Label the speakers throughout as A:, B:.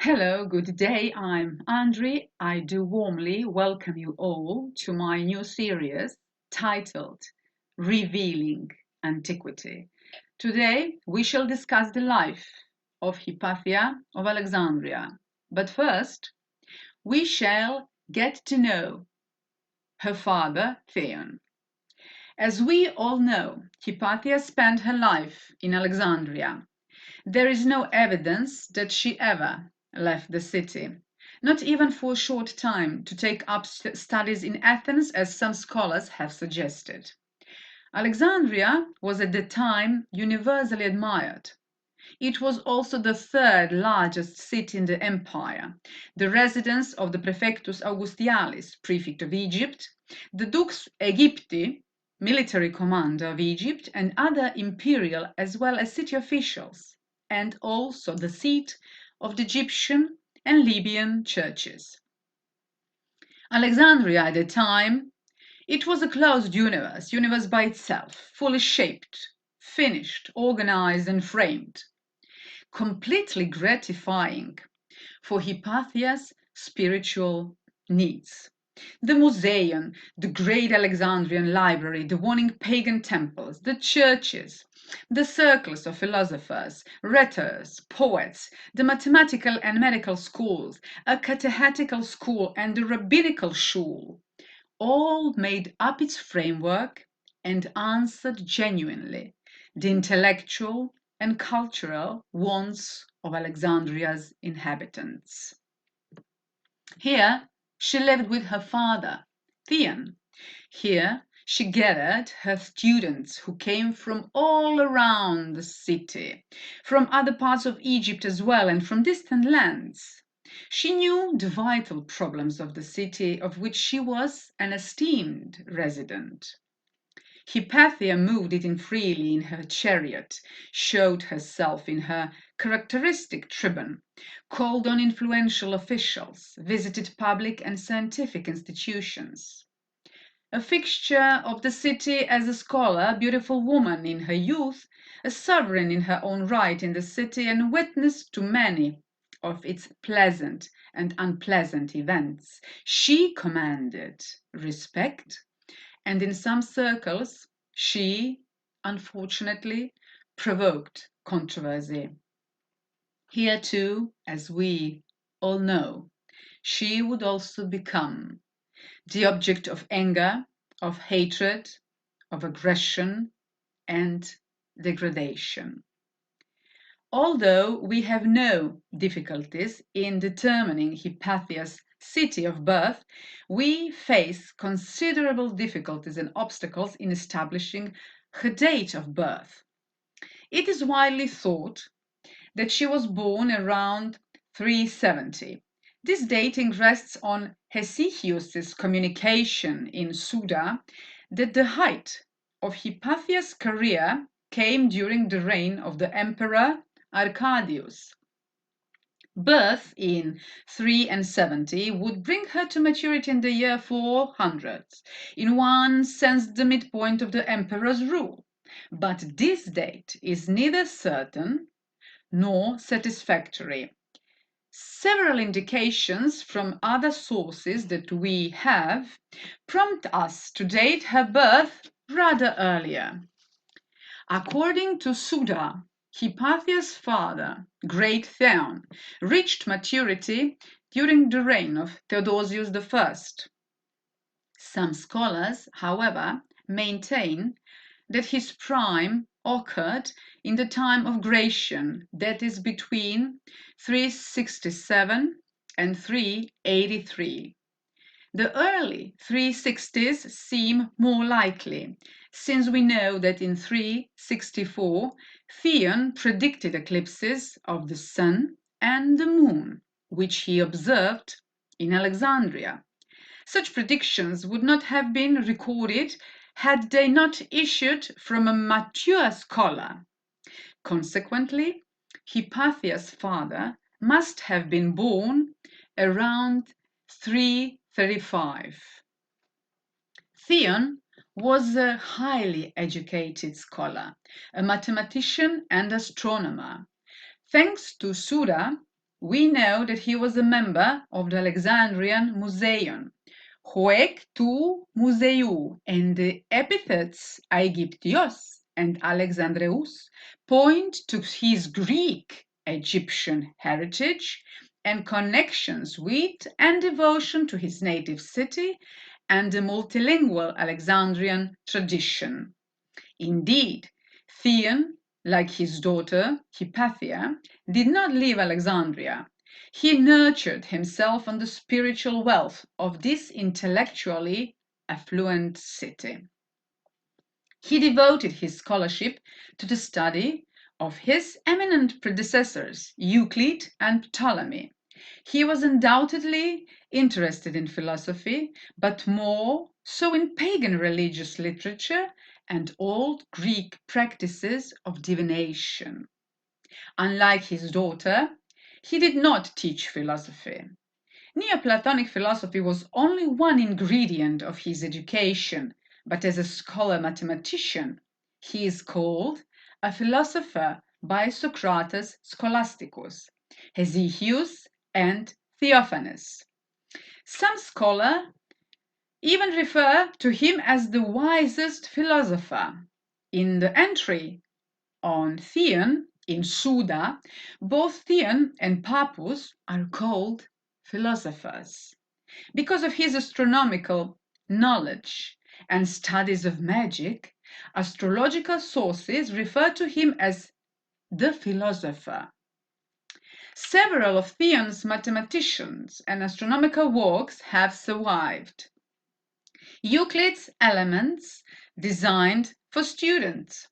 A: Hello, good day. I'm Andri. I do warmly welcome you all to my new series titled Revealing Antiquity. Today we shall discuss the life of Hypatia of Alexandria. But first, we shall get to know her father, Theon. As we all know, Hypatia spent her life in Alexandria. There is no evidence that she ever left the city, not even for a short time to take up studies in Athens, as some scholars have suggested. Alexandria was at the time universally admired. It was also the third largest city in the empire, the residence of the Prefectus Augustialis, prefect of Egypt, the Dux Aegypti, military commander of Egypt, and other imperial as well as city officials, and also the seat of the Egyptian and Libyan churches. Alexandria at the time, it was a closed universe by itself, fully shaped, finished, organized, and framed, completely gratifying for Hypatia's spiritual needs. The Museum, the great Alexandrian library, the one in pagan temples, the churches, the circles of philosophers, rhetors, poets, the mathematical and medical schools, a catechetical school, and the rabbinical shul, all made up its framework and answered genuinely the intellectual and cultural wants of Alexandria's inhabitants. Here she lived with her father, Theon. Here she gathered her students who came from all around the city, from other parts of Egypt as well, and from distant lands. She knew the vital problems of the city, of which she was an esteemed resident. Hypatia moved it in freely in her chariot, showed herself in her characteristic tribune, called on influential officials, visited public and scientific institutions. A fixture of the city as a scholar, beautiful woman in her youth, a sovereign in her own right in the city, and witness to many of its pleasant and unpleasant events, she commanded respect, and in some circles she, unfortunately, provoked controversy. Here too, as we all know, she would also become the object of anger, of hatred, of aggression, and degradation. Although we have no difficulties in determining Hypatia's city of birth, we face considerable difficulties and obstacles in establishing her date of birth. It is widely thought that she was born around 370. This dating rests on Hesychius's communication in Suda that the height of Hypatia's career came during the reign of the emperor Arcadius. Birth in 370 would bring her to maturity in the year 400, in one sense the midpoint of the emperor's rule. But this date is neither certain nor satisfactory. Several indications from other sources that we have prompt us to date her birth rather earlier. According to Suda, Hypatia's father, great Theon, reached maturity during the reign of Theodosius I. Some scholars, however, maintain that his prime occurred in the time of Gratian, that is between 367 and 383. The early 360s seem more likely, since we know that in 364 Theon predicted eclipses of the sun and the moon, which he observed in Alexandria. Such predictions would not have been recorded had they not issued from a mature scholar. Consequently, Hypatia's father must have been born around 335. Theon was a highly educated scholar, a mathematician and astronomer. Thanks to Suda, we know that he was a member of the Alexandrian Museum, hoec tu museu, and the epithets Aegyptios and Alexandreus point to his Greek Egyptian heritage and connections with and devotion to his native city and the multilingual Alexandrian tradition. Indeed, Theon, like his daughter Hypatia, did not leave Alexandria. He nurtured himself on the spiritual wealth of this intellectually affluent city. He devoted his scholarship to the study of his eminent predecessors, Euclid and Ptolemy. He was undoubtedly interested in philosophy, but more so in pagan religious literature and old Greek practices of divination. Unlike his daughter, he did not teach philosophy. Neoplatonic philosophy was only one ingredient of his education, but as a scholar-mathematician, he is called a philosopher by Socrates Scholasticus, Hesychius, and Theophanes. Some scholars even refer to him as the wisest philosopher. In the entry on Theon in Suda, both Theon and Pappus are called philosophers. Because of his astronomical knowledge and studies of magic, astrological sources refer to him as the philosopher. Several of Theon's mathematicians and astronomical works have survived. Euclid's Elements, designed for students.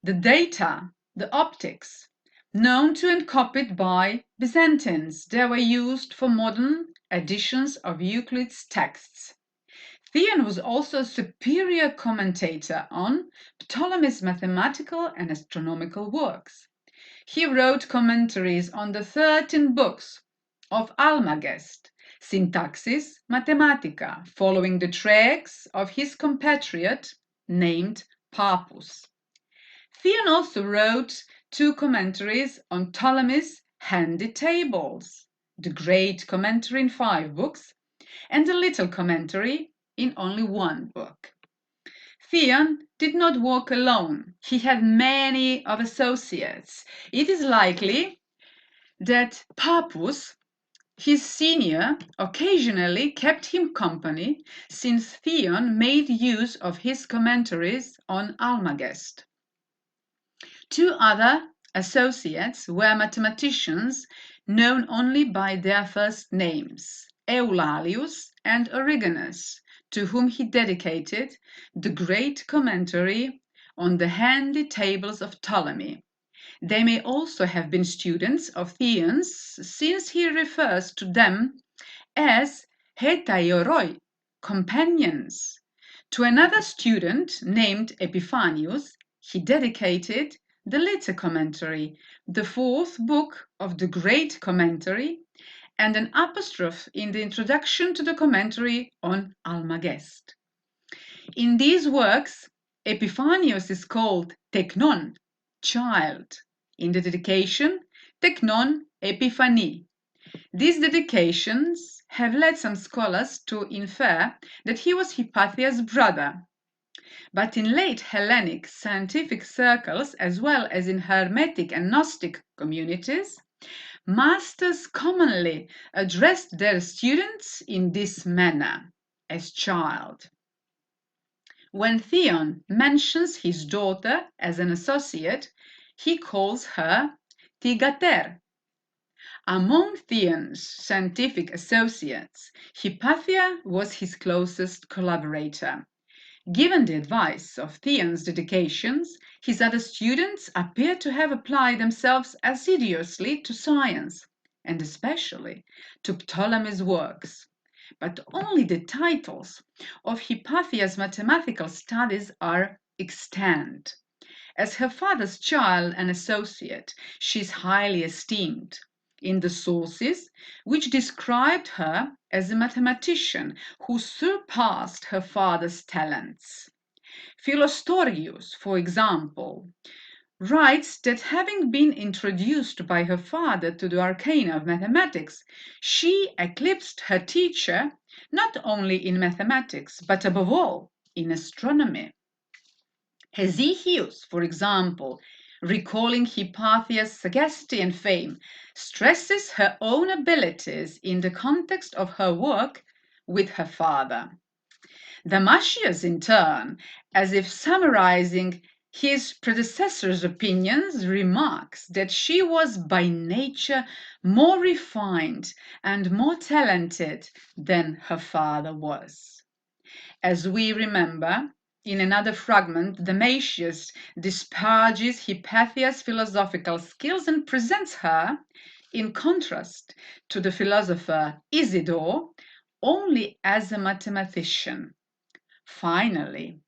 A: The data, the optics, known to and copied by Byzantines, they were used for modern editions of Euclid's texts. Theon was also a superior commentator on Ptolemy's mathematical and astronomical works. He wrote commentaries on the 13 books of Almagest, Syntaxis Mathematica, following the tracks of his compatriot named Pappus. Theon also wrote 2 commentaries on Ptolemy's handy tables, the great commentary in 5 books, and the little commentary in only 1 book. Theon did not work alone. He had many of associates. It is likely that Pappus, his senior, occasionally kept him company, since Theon made use of his commentaries on Almagest. 2 other associates were mathematicians known only by their first names, Eulalius and Origenus, to whom he dedicated the great commentary on the handy tables of Ptolemy. They may also have been students of Theon's, since he refers to them as hetaioroi, companions. To another student named Epiphanius, he dedicated the Litter Commentary, the 4th book of the Great Commentary, and an apostrophe in the introduction to the commentary on Almagest. In these works, Epiphanius is called teknon, child. In the dedication, teknon epiphani. These dedications have led some scholars to infer that he was Hypatia's brother. But in late Hellenic scientific circles, as well as in Hermetic and Gnostic communities, masters commonly addressed their students in this manner, as child. When Theon mentions his daughter as an associate, he calls her Tigater. Among Theon's scientific associates, Hypatia was his closest collaborator. Given the advice of Theon's dedications, his other students appear to have applied themselves assiduously to science, and especially to Ptolemy's works. But only the titles of Hypatia's mathematical studies are extant. As her father's child and associate, she is highly esteemed. In the sources, which described her as a mathematician who surpassed her father's talents. Philostorius, for example, writes that having been introduced by her father to the arcana of mathematics, she eclipsed her teacher not only in mathematics, but above all in astronomy. Hesychius, for example, recalling Hypatia's sagacity and fame, stresses her own abilities in the context of her work with her father. Damasius, in turn, as if summarizing his predecessor's opinions, remarks that she was by nature more refined and more talented than her father was. As we remember, in another fragment, Damasius disparages Hypatia's philosophical skills and presents her, in contrast to the philosopher Isidore, only as a mathematician. Finally,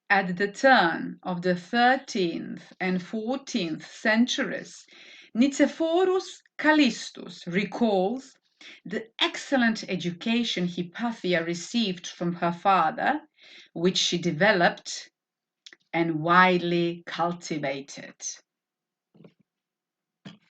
A: at the turn of the 13th and 14th centuries, Nicephorus Callistus recalls the excellent education Hypatia received from her father, which she developed and widely cultivated.